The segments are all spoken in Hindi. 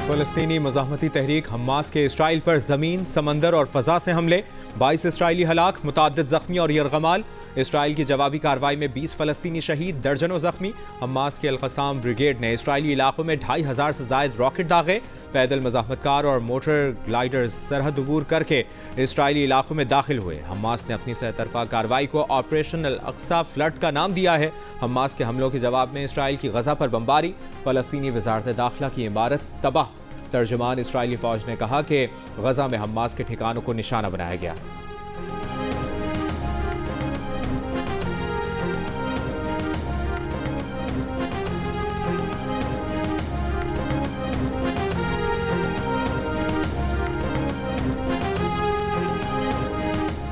फ़लस्तीनी मज़ाहमती तहरीक हमास के इसराइल पर ज़मीन, समंदर और फ़ज़ा से हमले, 22 इसराइली हलाक, मुतअद्दिद ज़ख्मी और यरगमाल। इसराइल की जवाबी कार्रवाई में 20 फ़लस्तीनी शहीद, दर्जनों ज़ख्मी। हमास के अल-क़स्साम ब्रिगेड ने इसराइली इलाकों में 2500 से ज़ायद रॉकेट दागे। पैदल मज़ाहमतकार और मोटर ग्लाइडर्स सरहद अबूर करके इसराइली इलाकों में दाखिल हुए। हमास ने अपनी सहतरफा कार्रवाई को ऑपरेशन अल-अक्सा फ्लड का नाम दिया है। हमास के हमलों के जवाब में इसराइल की गजा पर बमबारी, फ़लस्तीनी वज़ारत दाखिला की इमारत तबाह। तर्जुमान इसराइली फ़ौज ने कहा कि गजा में हमास के ठिकानों को निशाना बनाया गया।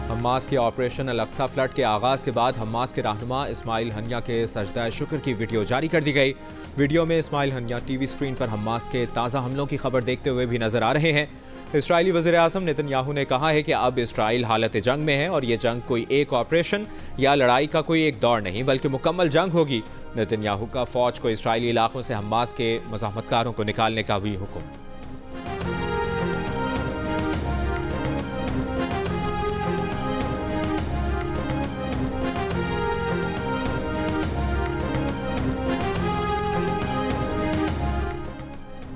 हमास के ऑपरेशन अल-अक्सा फ्लड के आगाज़ के बाद हमास के रहनुमा इस्माइल हनिया के सजदा शुक्र की वीडियो जारी कर दी गई। वीडियो में इस्माइल हनिया टीवी स्क्रीन पर हमास के ताज़ा हमलों की खबर देखते हुए भी नजर आ रहे हैं। इसराइली वज़ीर आज़म नेतन्याहू ने कहा है कि अब इसराइल हालत जंग में है और ये जंग कोई एक ऑपरेशन या लड़ाई का कोई एक दौर नहीं बल्कि मुकम्मल जंग होगी। नेतन्याहू का फ़ौज को इसराइली इलाकों से हमास के मज़ाहमतकारों को निकालने का भी हुक्म।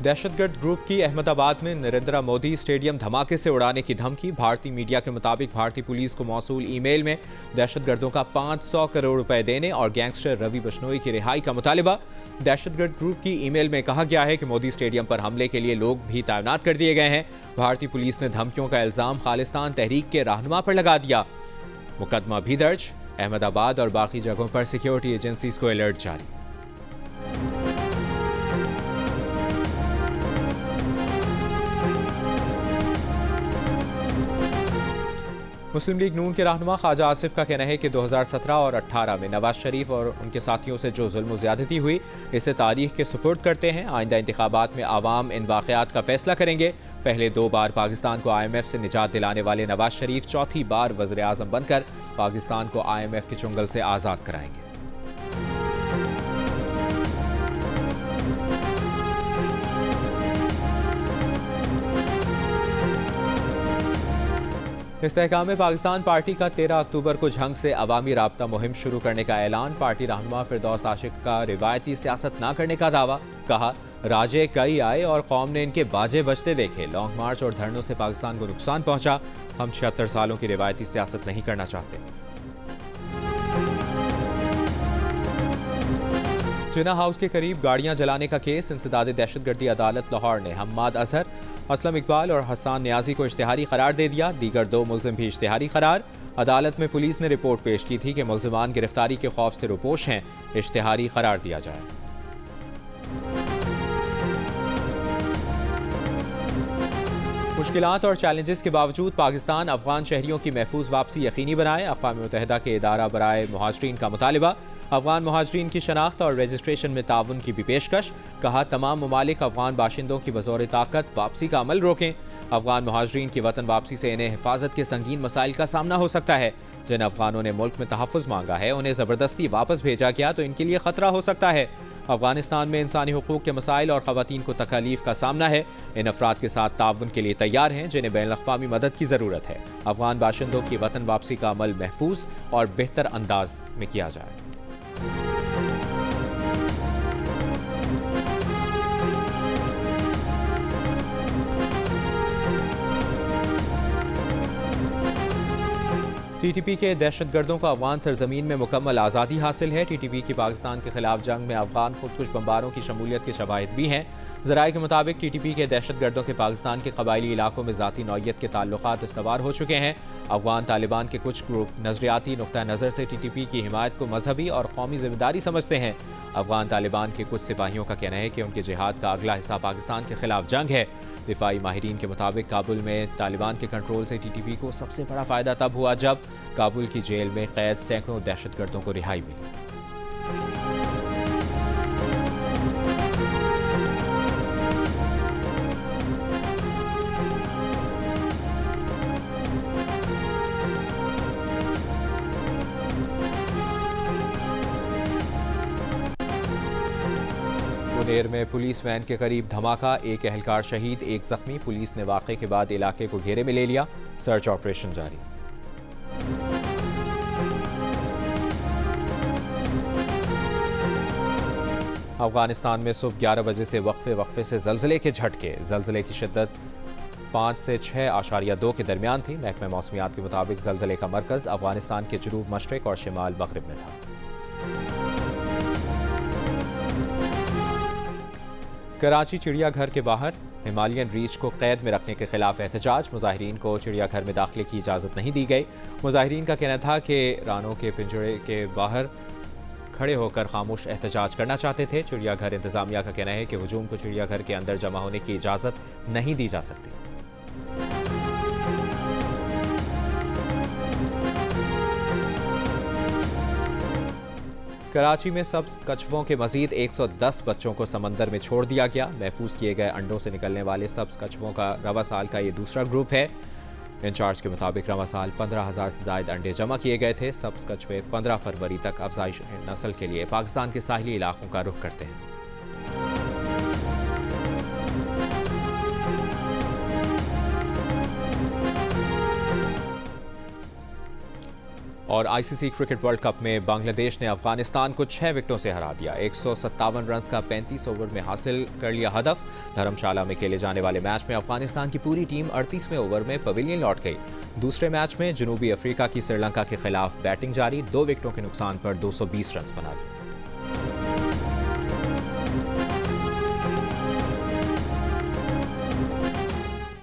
दहशतगर्द ग्रुप की अहमदाबाद में नरेंद्र मोदी स्टेडियम धमाके से उड़ाने की धमकी। भारतीय मीडिया के मुताबिक भारतीय पुलिस को मौसूल ईमेल में दहशतगर्दों का 500 करोड़ रुपए देने और गैंगस्टर रवि बिश्नोई की रिहाई का मुतालिबा। दहशतगर्द ग्रुप की ईमेल में कहा गया है कि मोदी स्टेडियम पर हमले के लिए लोग भी तैनात कर दिए गए हैं। भारतीय पुलिस ने धमकियों का इल्जाम खालिस्तान तहरीक के रहनुमा पर लगा दिया। मुकदमा भी दर्ज। अहमदाबाद और बाकी जगहों पर सिक्योरिटी एजेंसीज को अलर्ट जारी। मुस्लिम लीग नून के रहनुमा ख्वाजा आसिफ का कहना है कि 2017 और 18 में नवाज शरीफ और उनके साथियों से जो जुल्म ज़्यादती हुई इसे तारीख के सुपुर्द करते हैं। आइंदा इंतखाबात में आवाम इन वाक़यात का फैसला करेंगे। पहले 2 बार पाकिस्तान को IMF से निजात दिलाने वाले नवाज शरीफ चौथी बार वज़ीर आज़म बनकर पाकिस्तान को IMF के चुंगल से आज़ाद कराएंगे। इस्तेहकाम पाकिस्तान पार्टी का 13 अक्टूबर को झंग से अवामी राब्ता मुहिम शुरू करने का ऐलान। पार्टी रहनुमा फिरदौस आशिक का रिवायती सियासत न करने का दावा। कहा, राजे कई आए और कौम ने इनके बाजे बजते देखे। लॉन्ग मार्च और धरनों से पाकिस्तान को नुकसान पहुंचा। हम 76 सालों की रिवायती सियासत नहीं करना चाहते। जिना हाउस के करीब गाड़ियां जलाने का केस। इंसदाद दहशतगर्दी अदालत लाहौर ने हम्माद अजहर, असलम इकबाल और हसन न्याजी को इश्तिहारी करार दे दिया। दीगर 2 मुल्जिम भी इश्तिहारी करार। अदालत में पुलिस ने रिपोर्ट पेश की थी कि मुल्जिमान गिरफ्तारी के खौफ से रुपोश हैं। इश्तिहारी करार दिया जाए। मुश्किलात और चैलेंजेस के बावजूद पाकिस्तान अफगान शहरियों की महफूज वापसी यकीनी बनाए। अक़वाम मुत्तहिदा के इदारा बराए मुहाजिरीन का मुतालिबा। अफगान मुहाजिरीन की शनाख्त और रजिस्ट्रेशन में ताउन की भी पेशकश। कहा, तमाम ममालिक अफगान बाशिंदों की बज़ौर ताकत वापसी का अमल रोकें। अफगान मुहाजिरीन की वतन वापसी से इन्हें हिफाजत के संगीन मसाइल का सामना हो सकता है। जिन अफगानों ने मुल्क में तहफ़्फ़ुज़ मांगा है उन्हें ज़बरदस्ती वापस भेजा गया तो इनके लिए ख़तरा हो सकता है। अफगानिस्तान में इंसानी हुकूक के मसाइल और ख़वातीन को तकालीफ का सामना है। इन अफराद के साथ ताउन के लिए तैयार हैं जिन्हें बैनुल-अक़वामी मदद की ज़रूरत है। अफगान बाशिंदों की वतन वापसी का अमल महफूज और बेहतर अंदाज में किया जाए। TTP के दहशतगर्दों को अफगान सरजमीन में मुकम्मल आज़ादी हासिल है। TTP की पाकिस्तान के खिलाफ जंग में अफगान खुदकुश बमबारों की शमूलियत के शवाहिद भी हैं। ज़राए के मुताबिक TTP के दहशतगर्दों के पाकिस्तान के कबायली इलाकों में ज़ाती नौइयत के ताल्लुकात इस्तवार हो चुके हैं। अफगान तालिबान के कुछ ग्रुप नज़रियाती नुक्ता नज़र से TTP की हिमायत को मजहबी और कौमी जिम्मेदारी समझते हैं। अफगान तालिबान के कुछ सिपाहियों का कहना है कि उनके जिहाद का अगला हिस्सा पाकिस्तान के खिलाफ जंग है। दिफाई माहिरीन के मुताबिक काबुल में तालिबान के कंट्रोल से TTP को सबसे बड़ा फ़ायदा तब हुआ जब काबुल की जेल में कैद सैकड़ों दहशतगर्दों को रिहाई मिली। मुंगेर में पुलिस वैन के करीब धमाका, एक एहलकार शहीद, एक जख्मी। पुलिस ने वाक़े के बाद इलाके को घेरे में ले लिया, सर्च ऑपरेशन जारी। अफगानिस्तान में सुबह 11 बजे से वक्फे से जल्जले के झटके। जल्जले की शिद्दत 5 से 6.2 के दरमियान थी। महकमा मौसमियात के मुताबिक जल्जले का मरकज अफगानिस्तान के जनूब मशरिक और शिमाल मगरिब में था। कराची चिड़ियाघर के बाहर हिमालयन रीछ को कैद में रखने के खिलाफ एहतजाज। मुजाहिरीन को चिड़ियाघर में दाखिले की इजाज़त नहीं दी गई। मुजाहिरीन का कहना था कि रानों के पिंजरे के बाहर खड़े होकर खामोश एहतजाज करना चाहते थे। चिड़ियाघर इंतजामिया का कहना है कि हुजूम को चिड़ियाघर के अंदर जमा होने की इजाज़त नहीं दी जा सकती। कराची में सब्ज कछुओं के मजीद 110 बच्चों को समंदर में छोड़ दिया गया। महफूज किए गए अंडों से निकलने वाले सब्ज कछुओं का रवा साल का ये दूसरा ग्रुप है। इंचार्ज के मुताबिक रवा साल 15,000 से ज्यादा अंडे जमा किए गए थे। सब्ज कछुए 15 फरवरी तक अफजाइश नस्ल के लिए पाकिस्तान के साहिली इलाकों का रुख करते हैं। और आईसीसी क्रिकेट वर्ल्ड कप में बांग्लादेश ने अफगानिस्तान को 6 विकेटों से हरा दिया। 157 रन का 35 ओवर में हासिल कर लिया हदफ। धर्मशाला में खेले जाने वाले मैच में अफगानिस्तान की पूरी टीम 38वें ओवर में पवेलियन लौट गई। दूसरे मैच में जनूबी अफ्रीका की श्रीलंका के खिलाफ बैटिंग जारी। 2 विकेटों के नुकसान पर 220 रन बना लिए।